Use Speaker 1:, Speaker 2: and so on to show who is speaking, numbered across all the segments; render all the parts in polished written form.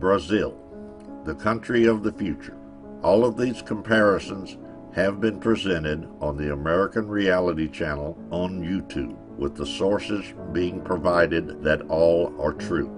Speaker 1: Brazil, the country of the future. All of these comparisons have been presented on the American Reality Channel on YouTube, with the sources being provided that all are true.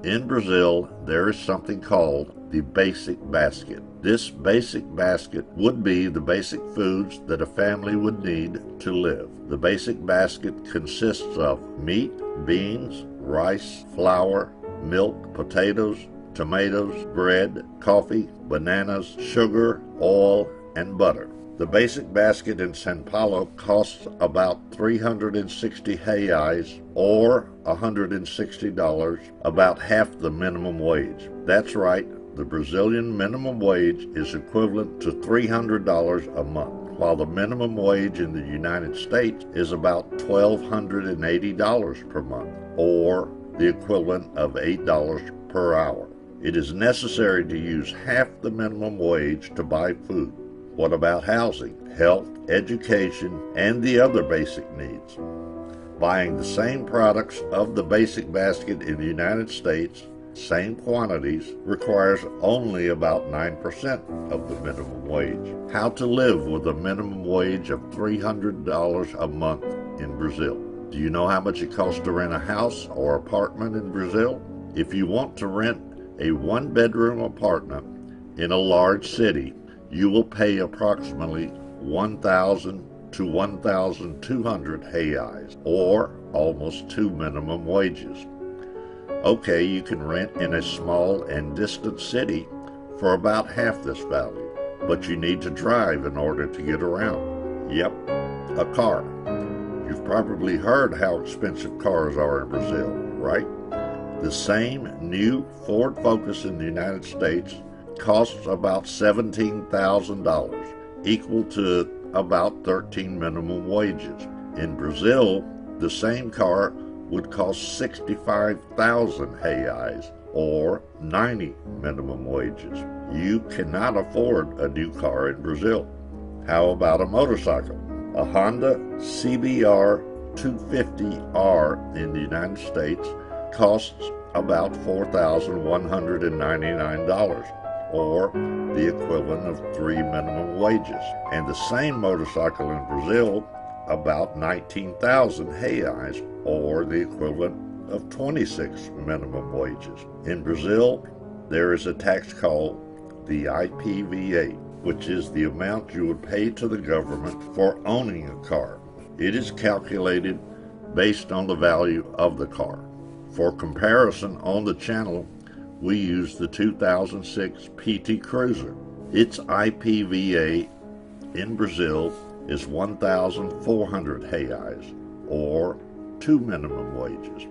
Speaker 1: In Brazil, there is something called the basic basket. This basic basket would be the basic foods that a family would need to live. The basic basket consists of meat, beans, rice, flour, milk, potatoes, tomatoes, bread, coffee, bananas, sugar, oil, and butter. The basic basket in São Paulo costs about 360 reais, or $160, about half the minimum wage. That's right, the Brazilian minimum wage is equivalent to $300 a month, while the minimum wage in the United States is about $1,280 per month, or the equivalent of $8 per hour. It is necessary to use half the minimum wage to buy food. What about housing, health, education, and the other basic needs? Buying the same products of the basic basket in the United States, same quantities, requires only about 9% of the minimum wage. How to live with a minimum wage of $300 a month in Brazil? Do you know how much it costs to rent a house or apartment in Brazil? If you want to rent a one-bedroom apartment in a large city, you will pay approximately 1,000 to 1,200 reais, or almost 2 minimum wages. Okay, you can rent in a small and distant city for about half this value, but you need to drive in order to get around. Yep, a car. You've probably heard how expensive cars are in Brazil, right? The same new Ford Focus in the United States costs about $17,000, equal to about 13 minimum wages. In Brazil, the same car would cost 65,000 reais, or 90 minimum wages. You cannot afford a new car in Brazil. How about a motorcycle? A Honda CBR 250R in the United States costs about $4,199, or the equivalent of 3 minimum wages. And the same motorcycle in Brazil, about 19,000 reais, or the equivalent of 26 minimum wages. In Brazil, there is a tax called the IPVA, which is the amount you would pay to the government for owning a car. It is calculated based on the value of the car. For comparison, on the channel, we use the 2006 PT Cruiser. Its IPVA in Brazil is 1,400 reais, or 2 minimum wages,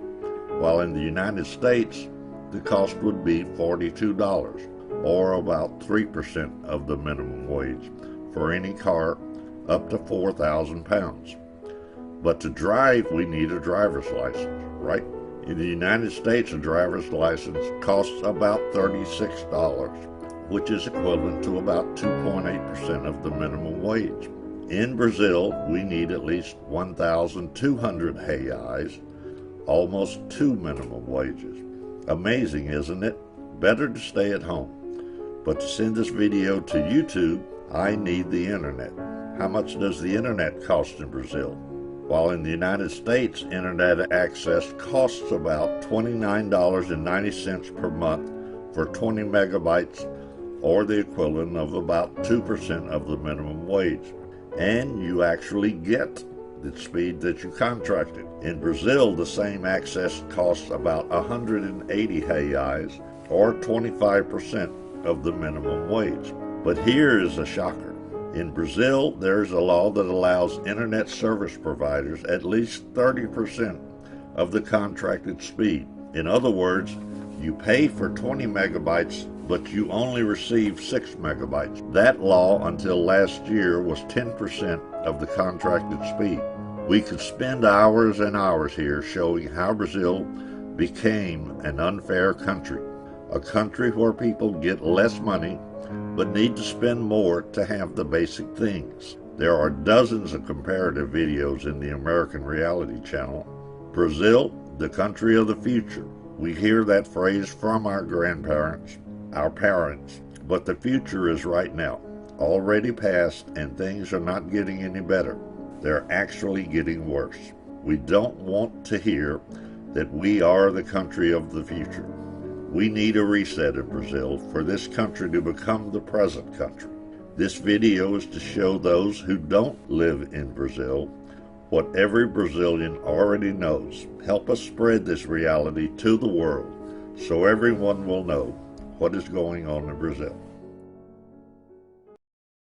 Speaker 1: while in the United States, the cost would be $42, or about 3% of the minimum wage, for any car up to 4,000 pounds. But to drive, we need a driver's license, right? In the United States, a driver's license costs about $36, which is equivalent to about 2.8% of the minimum wage. In Brazil, we need at least 1,200 reais, almost 2 minimum wages. Amazing, isn't it? Better to stay at home. But to send this video to YouTube, I need the internet. How much does the internet cost in Brazil? While in the United States, internet access costs about $29.90 per month for 20 megabytes, or the equivalent of about 2% of the minimum wage. And you actually get the speed that you contracted. In Brazil, the same access costs about 180 reais, or 25% of the minimum wage. But here is a shocker. In Brazil, there is a law that allows internet service providers at least 30% of the contracted speed. In other words, you pay for 20 megabytes, but you only receive 6 megabytes. That law until last year was 10% of the contracted speed. We could spend hours and hours here showing how Brazil became an unfair country, a country where people get less money but need to spend more to have the basic things. There are dozens of comparative videos in the American Reality Channel. Brazil, the country of the future. We hear that phrase from our grandparents, our parents, but the future is right now, already past, and things are not getting any better. They're actually getting worse. We don't want to hear that we are the country of the future. We need a reset in Brazil for this country to become the present country. This video is to show those who don't live in Brazil what every Brazilian already knows. Help us spread this reality to the world so everyone will know what is going on in Brazil.